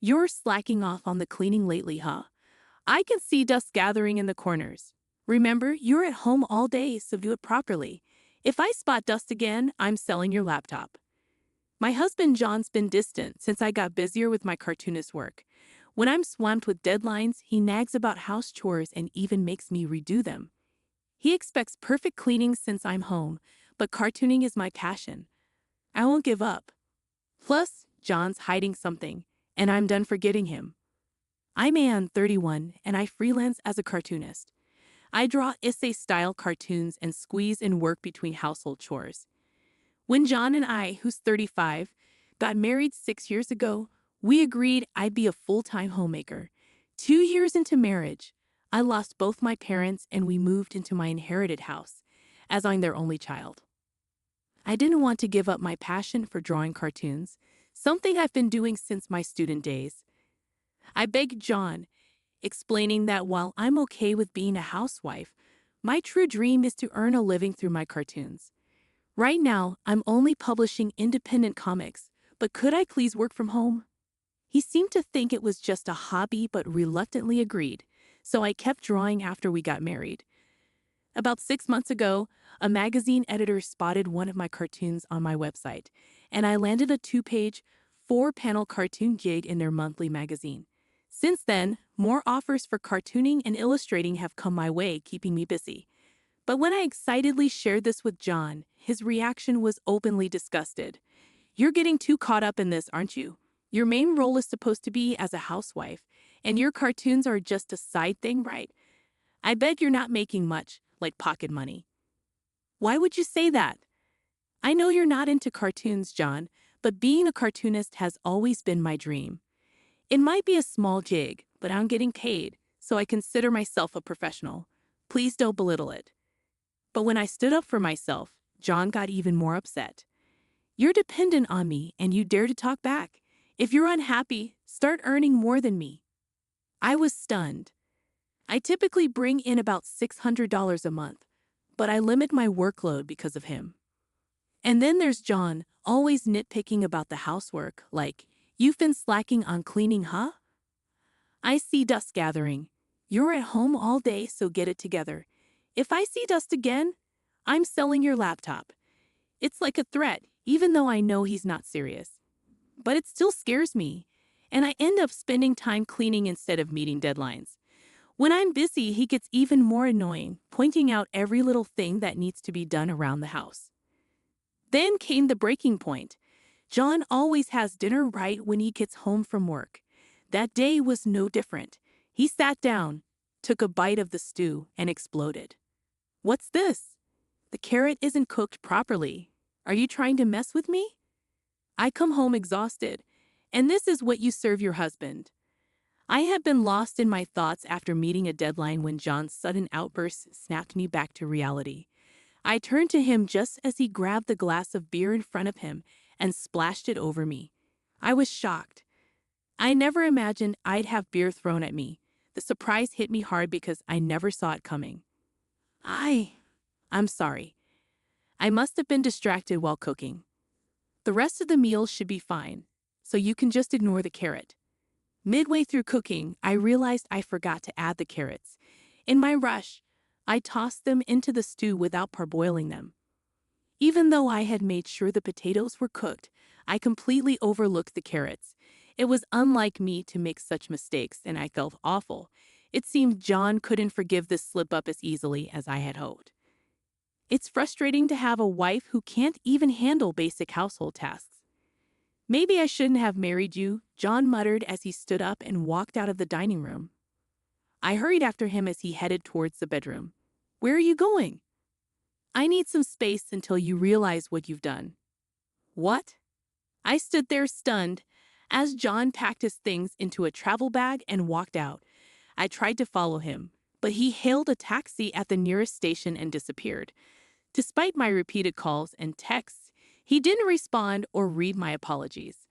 You're slacking off on the cleaning lately, huh? I can see dust gathering in the corners. Remember, you're at home all day, so do it properly. If I spot dust again, I'm selling your laptop. My husband John's been distant since I got busier with my cartoonist work. When I'm swamped with deadlines, he nags about house chores and even makes me redo them. He expects perfect cleaning since I'm home, but cartooning is my passion. I won't give up. Plus, John's hiding something, and I'm done forgetting him. I'm Ann, 31, and I freelance as a cartoonist. I draw essay-style cartoons and squeeze in work between household chores. When John and I, who's 35, got married 6 years ago, we agreed I'd be a full-time homemaker. 2 years into marriage, I lost both my parents and we moved into my inherited house, as I'm their only child. I didn't want to give up my passion for drawing cartoons, something I've been doing since my student days. I begged John, explaining that while I'm okay with being a housewife, my true dream is to earn a living through my cartoons. Right now, I'm only publishing independent comics, but could I please work from home? He seemed to think it was just a hobby but reluctantly agreed, so I kept drawing after we got married. About 6 months ago, a magazine editor spotted one of my cartoons on my website, and I landed a 2-page, 4-panel cartoon gig in their monthly magazine. Since then, more offers for cartooning and illustrating have come my way, keeping me busy. But when I excitedly shared this with John, his reaction was openly disgusted. "You're getting too caught up in this, aren't you? Your main role is supposed to be as a housewife, and your cartoons are just a side thing, right? I bet you're not making much, like pocket money." Why would you say that? I know you're not into cartoons, John, but being a cartoonist has always been my dream. It might be a small gig, but I'm getting paid, so I consider myself a professional. Please don't belittle it. But when I stood up for myself, John got even more upset. "You're dependent on me, and you dare to talk back. If you're unhappy, start earning more than me." I was stunned. I typically bring in about $600 a month, but I limit my workload because of him. And then there's John, always nitpicking about the housework, like, "You've been slacking on cleaning, huh? I see dust gathering. You're at home all day, so get it together. If I see dust again, I'm selling your laptop." It's like a threat, even though I know he's not serious. But it still scares me, and I end up spending time cleaning instead of meeting deadlines. When I'm busy, he gets even more annoying, pointing out every little thing that needs to be done around the house. Then came the breaking point. John always has dinner right when he gets home from work. That day was no different. He sat down, took a bite of the stew, and exploded. "What's this? The carrot isn't cooked properly. Are you trying to mess with me?" I come home exhausted, and this is what you serve your husband. I had been lost in my thoughts after meeting a deadline when John's sudden outburst snapped me back to reality. I turned to him just as he grabbed the glass of beer in front of him and splashed it over me. I was shocked. I never imagined I'd have beer thrown at me. The surprise hit me hard because I never saw it coming. I'm sorry. I must have been distracted while cooking. The rest of the meal should be fine, so you can just ignore the carrot. Midway through cooking, I realized I forgot to add the carrots. In my rush, I tossed them into the stew without parboiling them. Even though I had made sure the potatoes were cooked, I completely overlooked the carrots. It was unlike me to make such mistakes, and I felt awful. It seemed John couldn't forgive this slip-up as easily as I had hoped. It's frustrating to have a wife who can't even handle basic household tasks. "Maybe I shouldn't have married you," John muttered as he stood up and walked out of the dining room. I hurried after him as he headed towards the bedroom. "Where are you going?" "I need some space until you realize what you've done." "What?" I stood there stunned as John packed his things into a travel bag and walked out. I tried to follow him, but he hailed a taxi at the nearest station and disappeared. Despite my repeated calls and texts, he didn't respond or read my apologies.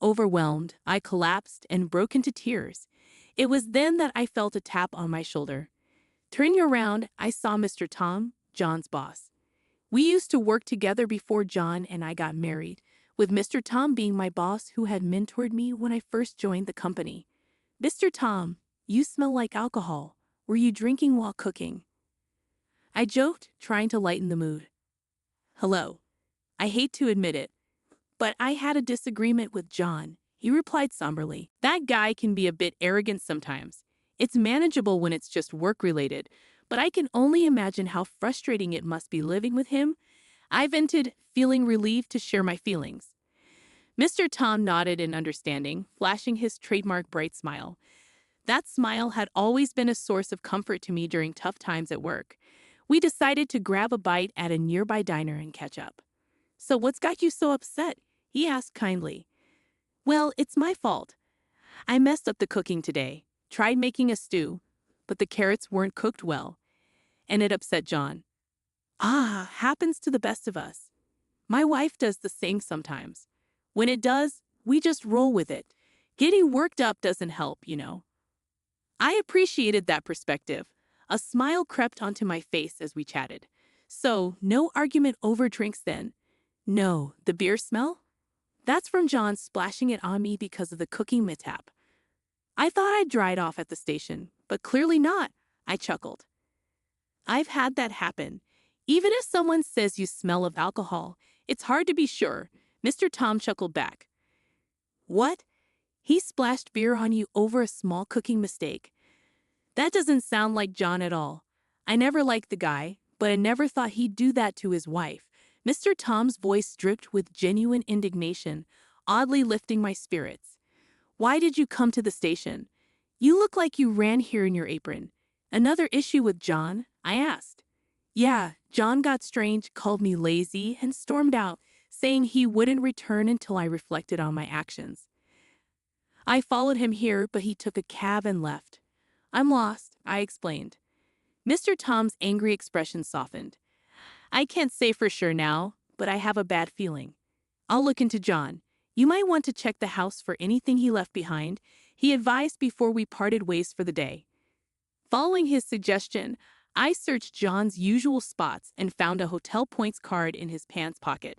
Overwhelmed, I collapsed and broke into tears. It was then that I felt a tap on my shoulder. Turning around, I saw Mr. Tom, John's boss. We used to work together before John and I got married. with Mr. Tom being my boss who had mentored me when I first joined the company. "Mr. Tom, you smell like alcohol. Were you drinking while cooking?" I joked, trying to lighten the mood. "Hello. I hate to admit it, but I had a disagreement with John," he replied somberly. "That guy can be a bit arrogant sometimes. It's manageable when it's just work-related, but I can only imagine how frustrating it must be living with him." I vented, feeling relieved to share my feelings. Mr. Tom nodded in understanding, flashing his trademark bright smile. That smile had always been a source of comfort to me during tough times at work. We decided to grab a bite at a nearby diner and catch up. "So what's got you so upset?" he asked kindly. "Well, it's my fault. I messed up the cooking today. Tried making a stew, but the carrots weren't cooked well, and it upset John." "Ah, happens to the best of us. My wife does the same sometimes. When it does, we just roll with it. Getting worked up doesn't help, you know." I appreciated that perspective. A smile crept onto my face as we chatted. "So, no argument over drinks then?" "No, the beer smell? That's from John splashing it on me because of the cooking mishap. I thought I'd dried off at the station, but clearly not," I chuckled. "I've had that happen. Even if someone says you smell of alcohol, it's hard to be sure." Mr. Tom chuckled back. "What? He splashed beer on you over a small cooking mistake? That doesn't sound like John at all. I never liked the guy, but I never thought he'd do that to his wife." Mr. Tom's voice dripped with genuine indignation, oddly lifting my spirits. "Why did you come to the station? You look like you ran here in your apron." "Another issue with John?" I asked. "Yeah, John got strange, called me lazy, and stormed out, saying he wouldn't return until I reflected on my actions. I followed him here, but he took a cab and left. I'm lost," I explained. Mr. Tom's angry expression softened. "I can't say for sure now, but I have a bad feeling. I'll look into John. You might want to check the house for anything he left behind," he advised before we parted ways for the day. Following his suggestion, I searched John's usual spots and found a hotel points card in his pants pocket.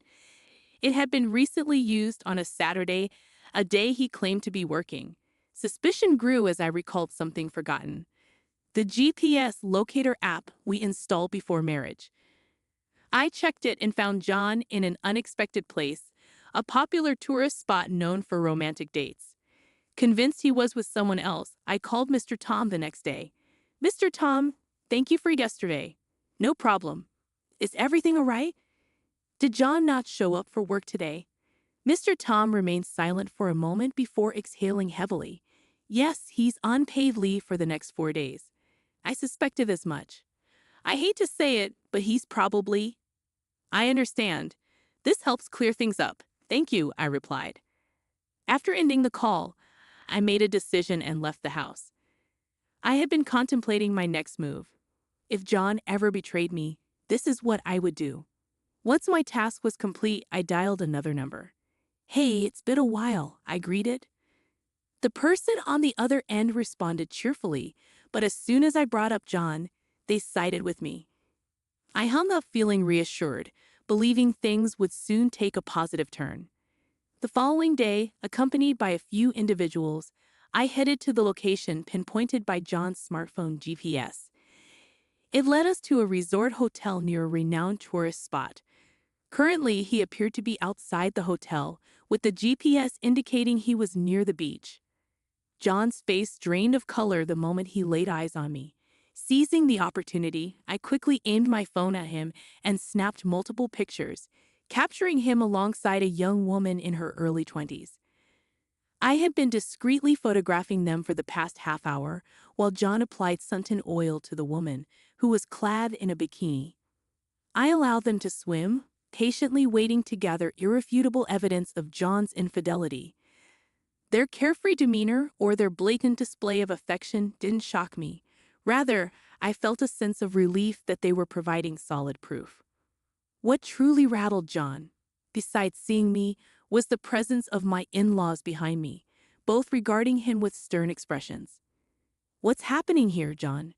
It had been recently used on a Saturday, a day he claimed to be working. Suspicion grew as I recalled something forgotten: the GPS locator app we installed before marriage. I checked it and found John in an unexpected place, a popular tourist spot known for romantic dates. Convinced he was with someone else, I called Mr. Tom the next day. "Mr. Tom, thank you for yesterday." "No problem. Is everything all right? Did John not show up for work today?" Mr. Tom remained silent for a moment before exhaling heavily. "Yes, he's on paid leave for the next 4 days. I suspected as much. I hate to say it, but he's probably—" "I understand. This helps clear things up. Thank you," I replied. After ending the call, I made a decision and left the house. I had been contemplating my next move. If John ever betrayed me, this is what I would do. Once my task was complete, I dialed another number. "Hey, it's been a while," I greeted. The person on the other end responded cheerfully, but as soon as I brought up John, they sided with me. I hung up feeling reassured, believing things would soon take a positive turn. The following day, accompanied by a few individuals, I headed to the location pinpointed by John's smartphone GPS. It led us to a resort hotel near a renowned tourist spot. Currently, he appeared to be outside the hotel, with the GPS indicating he was near the beach. John's face drained of color the moment he laid eyes on me. Seizing the opportunity, I quickly aimed my phone at him and snapped multiple pictures, capturing him alongside a young woman in her early 20s. I had been discreetly photographing them for the past half hour, while John applied suntan oil to the woman, who was clad in a bikini. I allowed them to swim, patiently waiting to gather irrefutable evidence of John's infidelity. Their carefree demeanor or their blatant display of affection didn't shock me. Rather, I felt a sense of relief that they were providing solid proof. What truly rattled John, besides seeing me, was the presence of my in-laws behind me, both regarding him with stern expressions. "What's happening here, John?"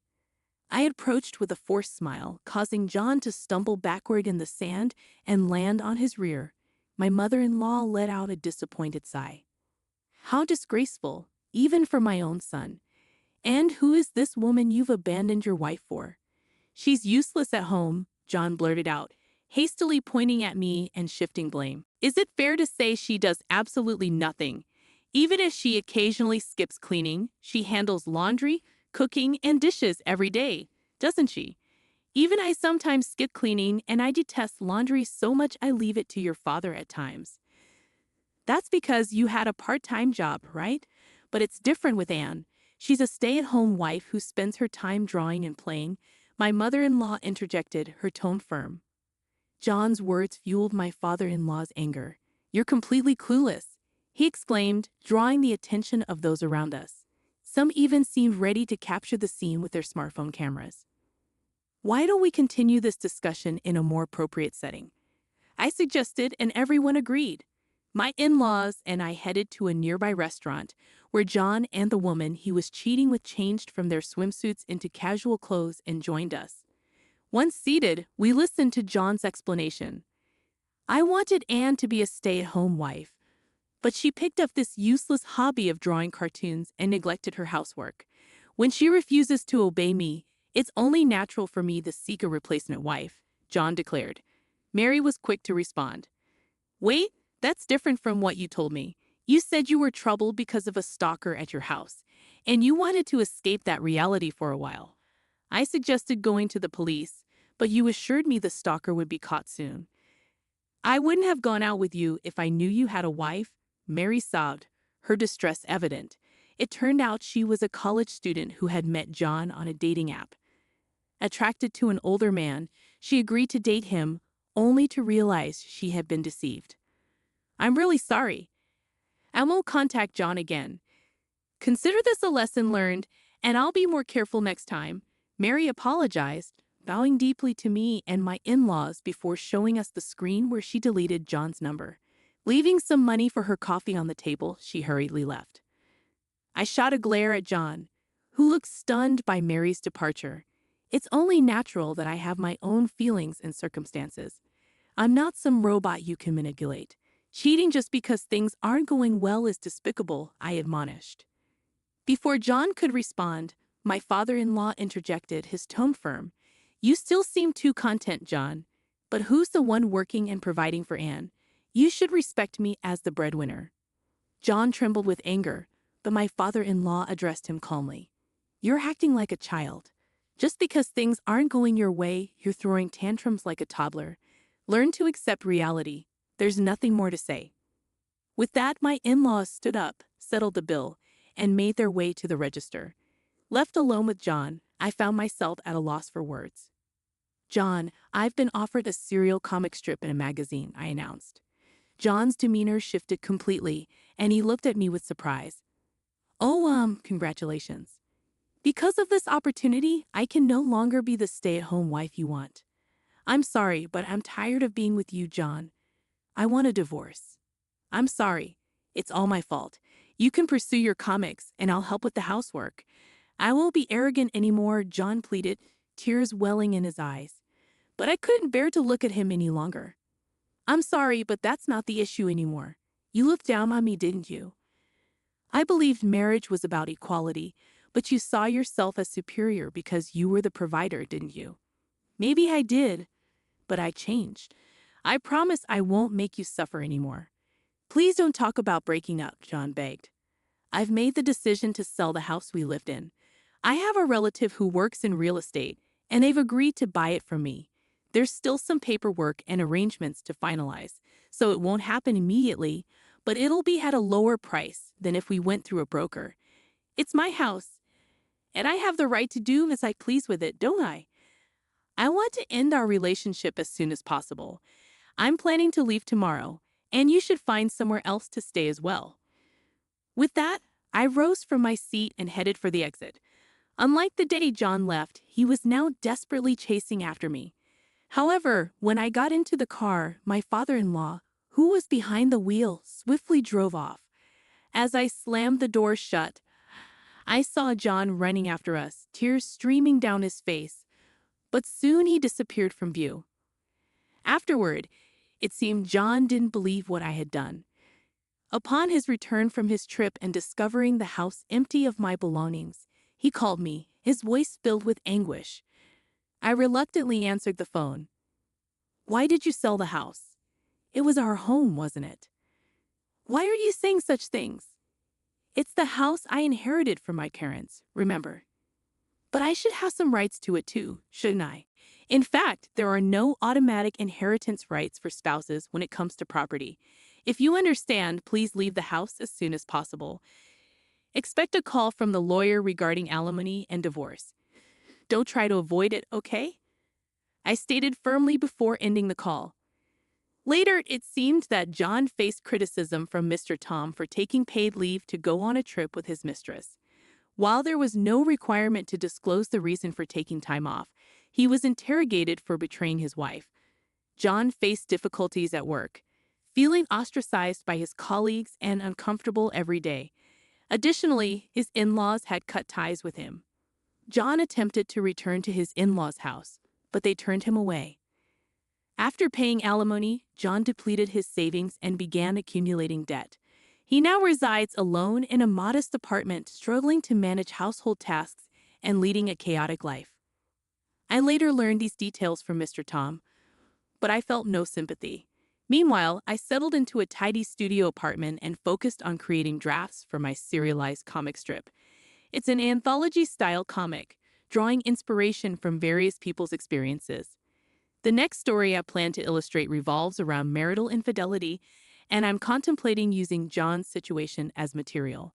I approached with a forced smile, causing John to stumble backward in the sand and land on his rear. My mother-in-law let out a disappointed sigh. How disgraceful, even for my own son. And who is this woman you've abandoned your wife for? She's useless at home, John blurted out, hastily pointing at me and shifting blame. Is it fair to say she does absolutely nothing? Even if she occasionally skips cleaning, she handles laundry, cooking, and dishes every day, doesn't she? Even I sometimes skip cleaning, and I detest laundry so much I leave it to your father at times. That's because you had a part-time job, right? But it's different with Anne. She's a stay-at-home wife who spends her time drawing and playing. My mother-in-law interjected, her tone firm. John's words fueled my father-in-law's anger. You're completely clueless, he exclaimed, drawing the attention of those around us. Some even seemed ready to capture the scene with their smartphone cameras. Why don't we continue this discussion in a more appropriate setting? I suggested, and everyone agreed. My in-laws and I headed to a nearby restaurant where John and the woman he was cheating with changed from their swimsuits into casual clothes and joined us. Once seated, we listened to John's explanation. I wanted Anne to be a stay-at-home wife, but she picked up this useless hobby of drawing cartoons and neglected her housework. When she refuses to obey me, it's only natural for me to seek a replacement wife, John declared. Mary was quick to respond. Wait, that's different from what you told me. You said you were troubled because of a stalker at your house, and you wanted to escape that reality for a while. I suggested going to the police, but you assured me the stalker would be caught soon. I wouldn't have gone out with you if I knew you had a wife, Mary sobbed, her distress evident. It turned out she was a college student who had met John on a dating app. Attracted to an older man, she agreed to date him, only to realize she had been deceived. I'm really sorry. I won't contact John again. Consider this a lesson learned, and I'll be more careful next time. Mary apologized, bowing deeply to me and my in-laws before showing us the screen where she deleted John's number. Leaving some money for her coffee on the table, she hurriedly left. I shot a glare at John, who looked stunned by Mary's departure. It's only natural that I have my own feelings and circumstances. I'm not some robot you can manipulate. Cheating just because things aren't going well is despicable, I admonished. Before John could respond, my father-in-law interjected, his tone firm. You still seem too content, John. But who's the one working and providing for Anne? You should respect me as the breadwinner. John trembled with anger, but my father-in-law addressed him calmly. You're acting like a child. Just because things aren't going your way, you're throwing tantrums like a toddler. Learn to accept reality. There's nothing more to say. With that, my in-laws stood up, settled the bill, and made their way to the register. Left alone with John, I found myself at a loss for words. John, I've been offered a serial comic strip in a magazine, I announced. John's demeanor shifted completely, and he looked at me with surprise. Oh, congratulations. Because of this opportunity, I can no longer be the stay-at-home wife you want. I'm sorry, but I'm tired of being with you, John. I want a divorce. I'm sorry. It's all my fault. You can pursue your comics, and I'll help with the housework. I won't be arrogant anymore, John pleaded, tears welling in his eyes. But I couldn't bear to look at him any longer. I'm sorry, but that's not the issue anymore. You looked down on me, didn't you? I believed marriage was about equality, but you saw yourself as superior because you were the provider, didn't you? Maybe I did, but I changed. I promise I won't make you suffer anymore. Please don't talk about breaking up, John begged. I've made the decision to sell the house we lived in. I have a relative who works in real estate, and they've agreed to buy it from me. There's still some paperwork and arrangements to finalize, so it won't happen immediately, but it'll be at a lower price than if we went through a broker. It's my house, and I have the right to do as I please with it, don't I? I want to end our relationship as soon as possible. I'm planning to leave tomorrow, and you should find somewhere else to stay as well. With that, I rose from my seat and headed for the exit. Unlike the day John left, he was now desperately chasing after me. However, when I got into the car, my father-in-law, who was behind the wheel, swiftly drove off. As I slammed the door shut, I saw John running after us, tears streaming down his face, but soon he disappeared from view. Afterward, It seemed John didn't believe what I had done. Upon his return from his trip and discovering the house empty of my belongings, he called me, his voice filled with anguish. I reluctantly answered the phone. "Why did you sell the house? It was our home, wasn't it?" "Why are you saying such things?" "It's the house I inherited from my parents, remember." "But I should have some rights to it too, shouldn't I?" "In fact, there are no automatic inheritance rights for spouses when it comes to property. If you understand, please leave the house as soon as possible. Expect a call from the lawyer regarding alimony and divorce. Don't try to avoid it, okay?" I stated firmly before ending the call. Later, it seemed that John faced criticism from Mr. Tom for taking paid leave to go on a trip with his mistress. While there was no requirement to disclose the reason for taking time off, he was interrogated for betraying his wife. John faced difficulties at work, feeling ostracized by his colleagues and uncomfortable every day. Additionally, his in-laws had cut ties with him. John attempted to return to his in-laws' house, but they turned him away. After paying alimony, John depleted his savings and began accumulating debt. He now resides alone in a modest apartment, struggling to manage household tasks and leading a chaotic life. I later learned these details from Mr. Tom, but I felt no sympathy. Meanwhile, I settled into a tidy studio apartment and focused on creating drafts for my serialized comic strip. It's an anthology-style comic, drawing inspiration from various people's experiences. The next story I plan to illustrate revolves around marital infidelity, and I'm contemplating using John's situation as material.